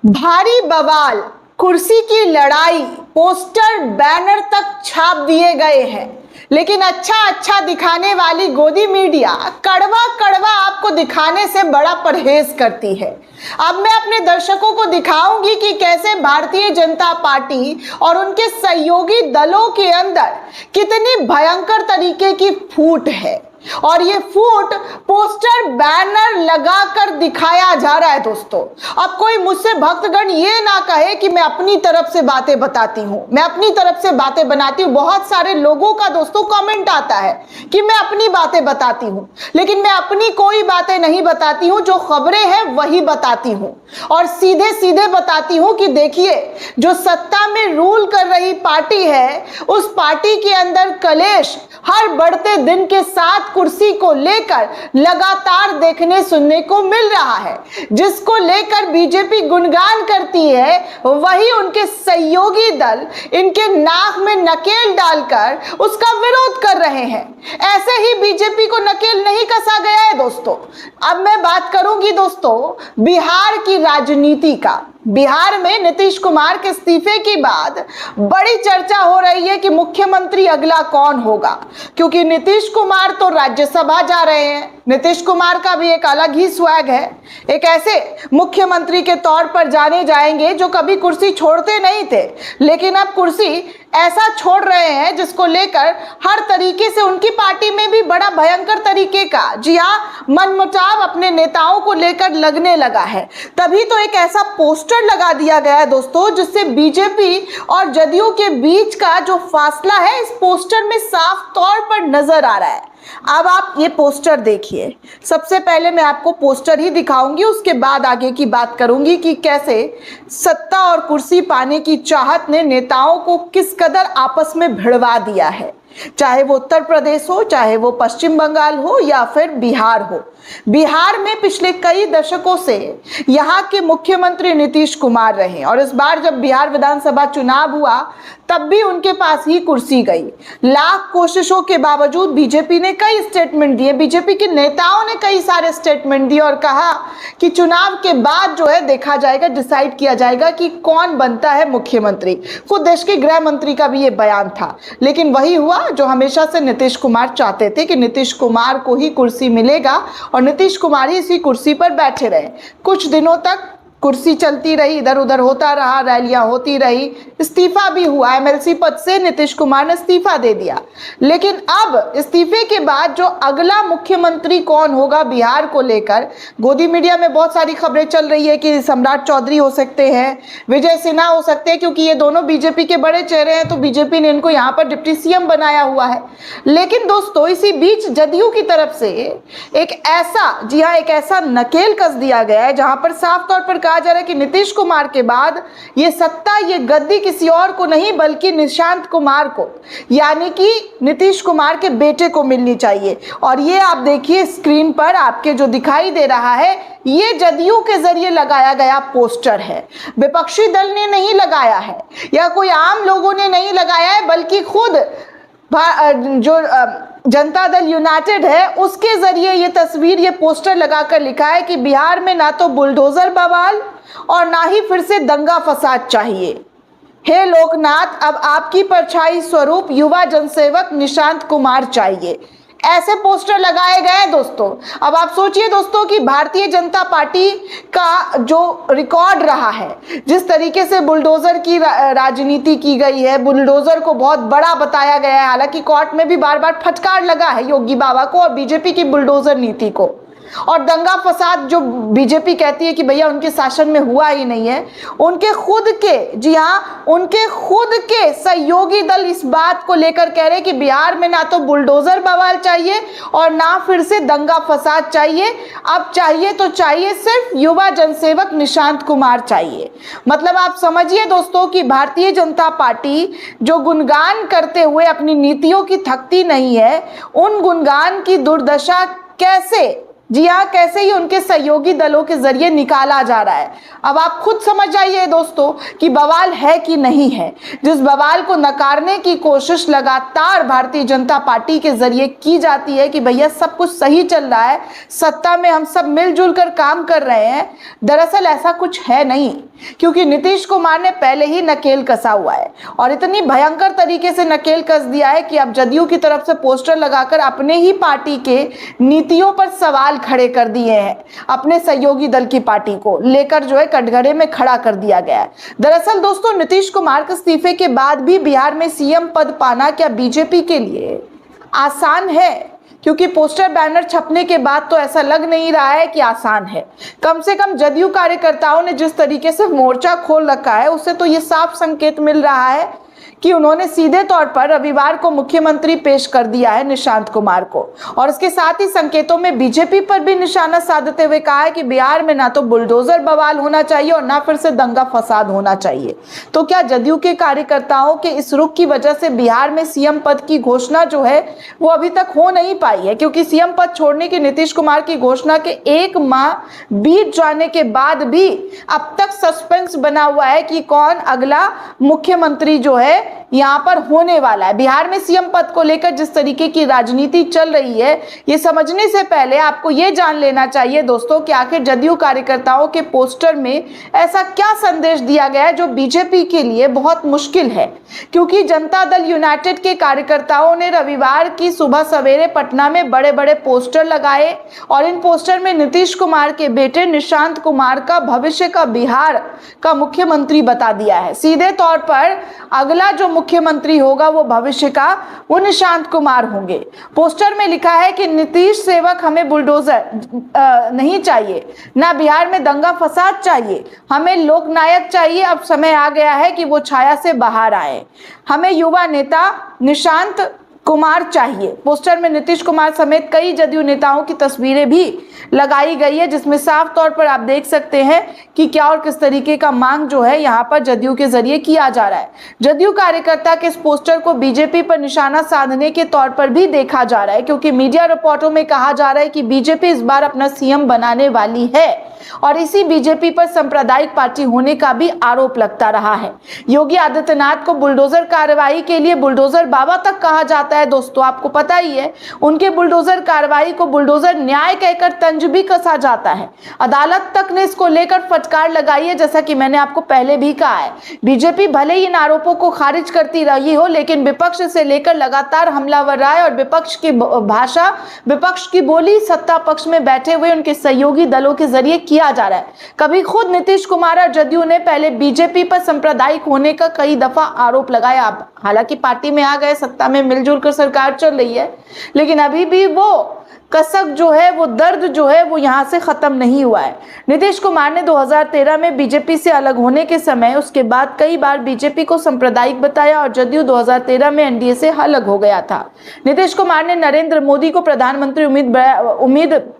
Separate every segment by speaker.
Speaker 1: भारी बवाल, कुर्सी की लड़ाई, पोस्टर बैनर तक छाप दिए गए हैं। लेकिन अच्छा दिखाने वाली गोदी मीडिया कड़वा कड़वा आपको दिखाने से बड़ा परहेज करती है। अब मैं अपने दर्शकों को दिखाऊंगी कि कैसे भारतीय जनता पार्टी और उनके सहयोगी दलों के अंदर कितनी भयंकर तरीके की फूट है, और ये फूट पोस्टर बैनर लगाकर दिखाया जा रहा है। दोस्तों, अब कोई मुझसे भक्तगण ये ना कहे कि मैं अपनी तरफ से बातें बताती हूं, मैं अपनी तरफ से बातें बनाती हूं। बहुत सारे लोगों का दोस्तों कमेंट आता है कि मैं अपनी बातें बताती हूं, लेकिन मैं अपनी कोई बातें नहीं बताती हूं। जो खबरें हैं वही बताती हूं, और सीधे सीधे बताती हूं कि देखिए, जो सत्ता में रूल कर रही पार्टी है, उस पार्टी के अंदर कलेश हर बढ़ते दिन के साथ कुर्सी को लेकर लगातार देखने सुनने को मिल रहा है। जिसको लेकर बीजेपी गुणगान करती है, वही उनके सहयोगी दल इनके नाक में नकेल डालकर उसका विरोध कर रहे हैं। ऐसे ही बीजेपी को नकेल नहीं कसा गया है दोस्तों। अब मैं बात करूंगी दोस्तों बिहार की राजनीति का। बिहार में नीतीश कुमार के इस्तीफे के बाद बड़ी चर्चा हो रही है कि मुख्यमंत्री अगला कौन होगा, क्योंकि नीतीश कुमार तो राज्यसभा जा रहे हैं। नीतीश कुमार का भी एक अलग ही स्वैग है। एक ऐसे मुख्यमंत्री के तौर पर जाने जाएंगे जो कभी कुर्सी छोड़ते नहीं थे, लेकिन अब कुर्सी ऐसा छोड़ रहे हैं जिसको लेकर हर तरीके से उनकी पार्टी में भी बड़ा भयंकर तरीके का, जी हाँ, मनमुटाव अपने नेताओं को लेकर लगने लगा है। तभी तो एक ऐसा पोस्टर लगा दिया गया है दोस्तों, जिससे बीजेपी और जदयू के बीच का जो फासला है इस पोस्टर में साफ तौर पर नजर आ रहा है। अब आप ये पोस्टर देखिए। सबसे पहले मैं आपको पोस्टर ही दिखाऊंगी, उसके बाद आगे की बात करूंगी कि कैसे सत्ता और कुर्सी पाने की चाहत ने नेताओं को किस कदर आपस में भिड़वा दिया है। चाहे वो उत्तर प्रदेश हो, चाहे वो पश्चिम बंगाल हो, या फिर बिहार हो। बिहार में पिछले कई दशकों से यहाँ के मुख्यमंत्री नीतीश कुमार रहे, और इस बार जब बिहार विधानसभा चुनाव हुआ तब भी उनके पास ही कुर्सी गई। लाख कोशिशों के बावजूद बीजेपी ने कई स्टेटमेंट दिए, बीजेपी के नेताओं ने कई सारे स्टेटमेंट दिए और कहा कि चुनाव के बाद जो है देखा जाएगा, डिसाइड किया जाएगा कि कौन बनता है मुख्यमंत्री। खुद देश के गृह मंत्री का भी ये बयान था। लेकिन वही हुआ जो हमेशा से नीतीश कुमार चाहते थे कि नीतीश कुमार को ही कुर्सी मिलेगा और नीतीश कुमार ही इसी कुर्सी पर बैठे रहे। कुछ दिनों तक कुर्सी चलती रही, इधर उधर होता रहा, रैलियां होती रही, इस्तीफा भी हुआ। एमएलसी पद से नीतीश कुमार ने इस्तीफा दे दिया। लेकिन अब इस्तीफे के बाद जो अगला मुख्यमंत्री कौन होगा बिहार को लेकर गोदी मीडिया में बहुत सारी खबरें चल रही है कि सम्राट चौधरी हो सकते हैं, विजय सिन्हा हो सकते हैं, क्योंकि ये दोनों बीजेपी के बड़े चेहरे हैं, तो बीजेपी ने इनको यहाँ पर डिप्टी सीएम बनाया हुआ है। लेकिन दोस्तों, इसी बीच जदयू की तरफ से एक ऐसा, जी हाँ, एक ऐसा नकेल कस दिया गया है जहां पर साफ तौर पर कहा जा रहा है कि नीतीश कुमार के बाद ये सत्ता, ये गद्दी किसी और को नहीं बल्कि निशांत कुमार को, यानी कि नीतीश कुमार के बेटे को मिलनी चाहिए। और ये आप देखिए स्क्रीन पर आपके जो दिखाई दे रहा है, ये जदयू के जरिए लगाया गया पोस्टर है। विपक्षी दल ने नहीं लगाया है या कोई आम लोगों ने नहीं लगाया है, बल्कि खुद जो जनता दल यूनाइटेड है उसके जरिए ये तस्वीर, ये पोस्टर लगाकर लिखा है कि बिहार में ना तो बुलडोजर बवाल और ना ही फिर से दंगा फसाद चाहिए। हे लोकनाथ, अब आपकी परछाई स्वरूप युवा जनसेवक निशांत कुमार चाहिए। ऐसे पोस्टर लगाए गए हैं दोस्तों। अब आप सोचिए दोस्तों कि भारतीय जनता पार्टी का जो रिकॉर्ड रहा है, जिस तरीके से बुलडोजर की राजनीति की गई है, बुलडोजर को बहुत बड़ा बताया गया है। हालांकि कोर्ट में भी बार बार फटकार लगा है योगी बाबा को और बीजेपी की बुलडोजर नीति को। और दंगा फसाद जो बीजेपी कहती है कि भैया उनके शासन में हुआ ही नहीं है, उनके खुद के, जी हाँ, उनके खुद के सहयोगी दल इस बात को लेकर कह रहे हैं कि बिहार में ना तो बुलडोजर बवाल चाहिए और ना फिर से दंगा फसाद चाहिए। अब चाहिए तो चाहिए सिर्फ युवा जनसेवक निशांत कुमार चाहिए। मतलब आप समझिए दोस्तों कि भारतीय जनता पार्टी जो गुणगान करते हुए अपनी नीतियों की थकती नहीं है, उन गुणगान की दुर्दशा कैसे, जी हाँ, कैसे ही उनके सहयोगी दलों के जरिए निकाला जा रहा है। अब आप खुद समझ जाइए दोस्तों कि बवाल है कि नहीं है। जिस बवाल को नकारने की कोशिश लगातार भारतीय जनता पार्टी के जरिए की जाती है कि भैया सब कुछ सही चल रहा है, सत्ता में हम सब मिलजुल कर काम कर रहे हैं, दरअसल ऐसा कुछ है नहीं। क्योंकि नीतीश कुमार ने पहले ही नकेल कसा हुआ है और इतनी भयंकर तरीके से नकेल कस दिया है कि अब जदयू की तरफ से पोस्टर लगाकर अपने ही पार्टी के नीतियों पर सवाल खड़े कर दिए हैं। अपने सहयोगी दल की पार्टी को लेकर जो है कटघरे में खड़ा कर दिया गया है। दरअसल दोस्तों, नीतीश कुमार के इस्तीफे के बाद भी बिहार में सीएम पद पाना क्या बीजेपी के लिए आसान है? क्योंकि पोस्टर बैनर छपने के बाद तो ऐसा लग नहीं रहा है कि आसान है। कम से कम जदयू कार्यकर्ताओं ने जिस तरीके से मोर्चा खोल रखा है उससे तो ये साफ संकेत मिल रहा है कि उन्होंने सीधे तौर पर रविवार को मुख्यमंत्री पेश कर दिया है निशांत कुमार को, और इसके साथ ही संकेतों में बीजेपी पर भी निशाना साधते हुए कहा है कि बिहार में ना तो बुलडोजर बवाल होना चाहिए और ना फिर से दंगा फसाद होना चाहिए। तो क्या जदयू के कार्यकर्ताओं के इस रुख की वजह से बिहार में सीएम पद की घोषणा जो है वो अभी तक हो नहीं पाई है? क्योंकि सीएम पद छोड़ने की नीतीश कुमार की घोषणा के 1 माह बीत जाने के बाद भी अब तक सस्पेंस बना हुआ है कि कौन अगला मुख्यमंत्री जो है यहां पर होने वाला है। बिहार में सीएम पद को लेकर जिस तरीके की राजनीति चल रही है, ये समझने से पहले आपको ये जान लेना चाहिए दोस्तों कि आखिर जदयू कार्यकर्ताओं के पोस्टर में ऐसा क्या संदेश दिया गया है जो बीजेपी के लिए बहुत मुश्किल है। क्योंकि जनता दल यूनाइटेड के कार्यकर्ताओं ने रविवार की सुबह सवेरे पटना में बड़े बड़े पोस्टर लगाए और इन पोस्टर में नीतीश कुमार के बेटे निशांत कुमार का भविष्य का बिहार का मुख्यमंत्री बता दिया है। सीधे तौर पर अगला जो मुख्यमंत्री होगा वो भविष्य का वो निशांत कुमार होंगे। पोस्टर में लिखा है कि नीतीश सेवक हमें बुलडोजर नहीं चाहिए, ना बिहार में दंगा फसाद चाहिए, हमें लोकनायक चाहिए। अब समय आ गया है कि वो छाया से बाहर आए। हमें युवा नेता निशांत कुमार चाहिए। पोस्टर में नीतीश कुमार समेत कई जदयू नेताओं की तस्वीरें भी लगाई गई है, जिसमें साफ तौर पर आप देख सकते हैं कि क्या और किस तरीके का मांग जो है यहाँ पर जदयू के जरिए किया जा रहा है। जदयू कार्यकर्ता के इस पोस्टर को बीजेपी पर निशाना साधने के तौर पर भी देखा जा रहा है, क्योंकि मीडिया रिपोर्टों में कहा जा रहा है कि बीजेपी इस बार अपना सीएम बनाने वाली है और इसी बीजेपी पर सांप्रदायिक पार्टी होने का भी आरोप लगता रहा है। योगी आदित्यनाथ को बुलडोजर कार्रवाई के लिए बुलडोजर बाबा तक कहा जाता है दोस्तों, आपको पता ही है। उनके बुलडोजर कार्रवाई को बुलडोजर न्याय कहकर तंज भी कसा जाता है। अदालत तक ने इसको लेकर फटकार लगाई है, जैसा कि मैंने आपको पहले भी कहा है। बीजेपी भले ही इन आरोपों को खारिज करती रही हो, लेकिन विपक्ष से लेकर लगातार हमलावर रहा है और विपक्ष की भाषा, विपक्ष की बोली सत्ता पक्ष में बैठे हुए उनके सहयोगी दलों के जरिए किया जा रहा है। कभी खुद नीतीश कुमार और जदयू ने पहले बीजेपी पर सांप्रदायिक होने का कई दफा आरोप लगाया। हालांकि पार्टी में आ गए, सत्ता में मिलजुल कर सरकार चल रही है, लेकिन अभी भी वो कसक जो है, वो दर्द जो है वो यहां से खत्म नहीं हुआ है। नीतीश कुमार ने 2013 में बीजेपी से अलग होने के समय उसके बाद कई बार बीजेपी को सांप्रदायिक बताया और जदयू 2013 में एनडीए से अलग हो गया था। नीतीश कुमार ने नरेंद्र मोदी को प्रधानमंत्री उम्मीदवार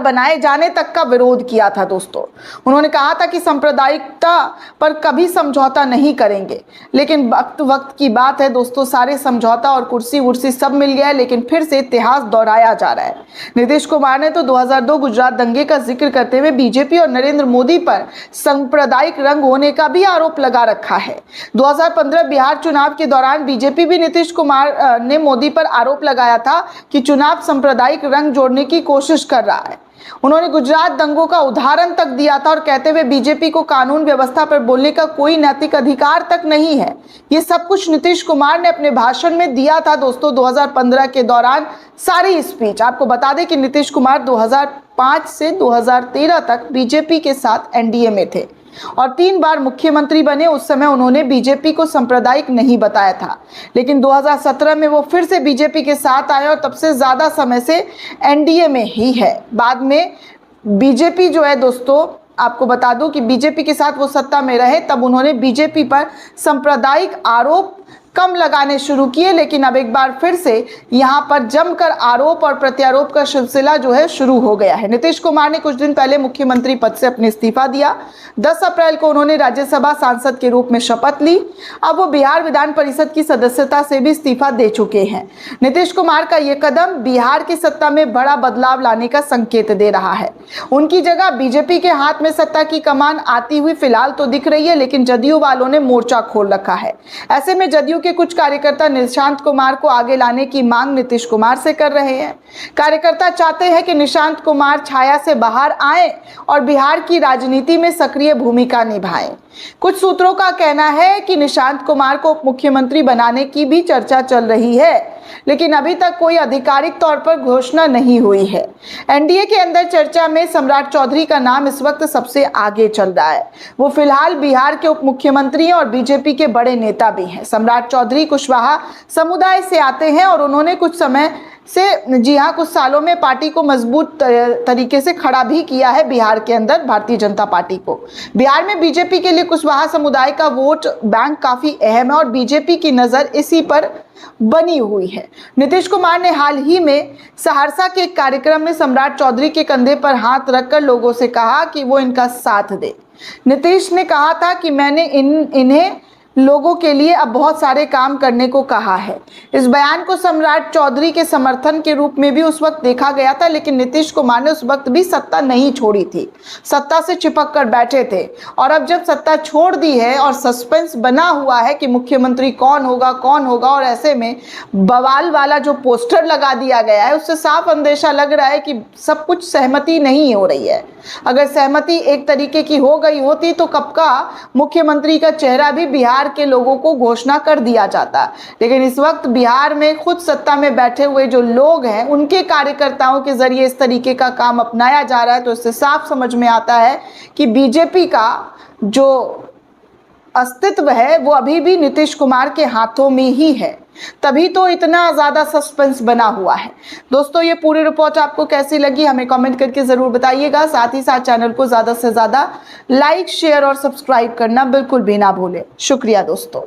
Speaker 1: बनाए जाने तक का विरोध किया था दोस्तों। उन्होंने कहा था कि सांप्रदायिकता पर कभी समझौता नहीं करेंगे, लेकिन वक्त की बात है दोस्तों, सारे समझौता और कुर्सी वुर्सी सब मिल गया है, लेकिन फिर से इतिहास दोहराया जा रहा है। नीतीश कुमार ने तो 2002 गुजरात दंगे का जिक्र करते हुए बीजेपी और नरेंद्र मोदी पर सांप्रदायिक रंग होने का भी आरोप लगा रखा है। 2015 बिहार चुनाव के दौरान बीजेपी भी नीतीश कुमार ने मोदी पर आरोप लगाया था कि चुनाव सांप्रदायिक रंग जोड़ने की कोशिश कर रहा है। उन्होंने गुजरात दंगों का उदाहरण तक दिया था और कहते हुए बीजेपी को कानून व्यवस्था पर बोलने का कोई नैतिक अधिकार तक नहीं है। ये सब कुछ नीतीश कुमार ने अपने भाषण में दिया था दोस्तों 2015 के दौरान सारी स्पीच। आपको बता दें कि नीतीश कुमार 2005 से 2013 तक बीजेपी के साथ एनडीए में थे और 3 बार मुख्यमंत्री बने। उस समय उन्होंने बीजेपी को सांप्रदायिक नहीं बताया था, लेकिन 2017 में वो फिर से बीजेपी के साथ आए और तब से ज्यादा समय से एनडीए में ही है। बाद में बीजेपी जो है दोस्तों, आपको बता दूं कि बीजेपी के साथ वो सत्ता में रहे, तब उन्होंने बीजेपी पर सांप्रदायिक आरोप कम लगाने शुरू किए, लेकिन अब एक बार फिर से यहाँ पर जमकर आरोप और प्रत्यारोप का सिलसिला जो है शुरू हो गया है। नीतीश कुमार ने कुछ दिन पहले मुख्यमंत्री पद से अपने इस्तीफा दिया। 10 अप्रैल को उन्होंने राज्यसभा सांसद के रूप में शपथ ली। अब वो बिहार विधान परिषद की सदस्यता से भी इस्तीफा दे चुके हैं। नीतीश कुमार का ये कदम बिहार की सत्ता में बड़ा बदलाव लाने का संकेत दे रहा है। उनकी जगह बीजेपी के हाथ में सत्ता की कमान आती हुई फिलहाल तो दिख रही है, लेकिन जदयू वालों ने मोर्चा खोल रखा है। ऐसे में जदयू के कुछ कार्यकर्ता निशांत कुमार को आगे लाने की मांग नीतीश कुमार से कर रहे हैं। कार्यकर्ता चाहते हैं कि निशांत कुमार छाया से बाहर आएं और बिहार की राजनीति में सक्रिय भूमिका निभाएं। कुछ सूत्रों का कहना है कि निशांत कुमार को उप मुख्यमंत्री बनाने की भी चर्चा चल रही है, लेकिन अभी तक कोई आधिकारिक तौर पर घोषणा नहीं हुई है। एनडीए के अंदर चर्चा में सम्राट चौधरी का नाम इस वक्त सबसे आगे चल रहा है। वो फिलहाल बिहार के उप मुख्यमंत्री और बीजेपी के बड़े नेता भी हैं। सम्राट चौधरी कुशवाहा समुदाय से आते हैं और उन्होंने कुछ समय से कुछ सालों में पार्टी को मजबूत तरीके से खड़ा भी किया है बिहार के अंदर, भारतीय जनता पार्टी को। बिहार में बीजेपी के लिए कुशवाहा समुदाय का वोट बैंक काफी अहम है और बीजेपी की नजर इसी पर बनी हुई है। नीतीश कुमार ने हाल ही में सहरसा के एक कार्यक्रम में सम्राट चौधरी के कंधे पर हाथ रखकर लोगों से कहा कि वो इनका साथ दे। नीतीश ने कहा था कि मैंने इन्हें लोगों के लिए अब बहुत सारे काम करने को कहा है। इस बयान को सम्राट चौधरी के समर्थन के रूप में भी उस वक्त देखा गया था, लेकिन नीतीश कुमार ने उस वक्त भी सत्ता नहीं छोड़ी थी, सत्ता से चिपक कर बैठे थे। और अब जब सत्ता छोड़ दी है और सस्पेंस बना हुआ है कि मुख्यमंत्री कौन होगा और ऐसे में बवाल वाला जो पोस्टर लगा दिया गया है, उससे साफ अंदेशा लग रहा है कि सब कुछ सहमति नहीं हो रही है। अगर सहमति एक तरीके की हो गई होती तो कब का मुख्यमंत्री का चेहरा भी बिहार के लोगों को घोषणा कर दिया जाता। लेकिन इस वक्त बिहार में खुद सत्ता में बैठे हुए जो लोग हैं, उनके कार्यकर्ताओं के जरिए इस तरीके का काम अपनाया जा रहा है, तो इससे साफ समझ में आता है कि बीजेपी का जो अस्तित्व है वो अभी भी नीतीश कुमार के हाथों में ही है। तभी तो इतना ज्यादा सस्पेंस बना हुआ है। दोस्तों, ये पूरी रिपोर्ट आपको कैसी लगी हमें कमेंट करके जरूर बताइएगा। साथ ही साथ चैनल को ज्यादा से ज्यादा लाइक, शेयर और सब्सक्राइब करना बिल्कुल भी ना भूलें। शुक्रिया दोस्तों।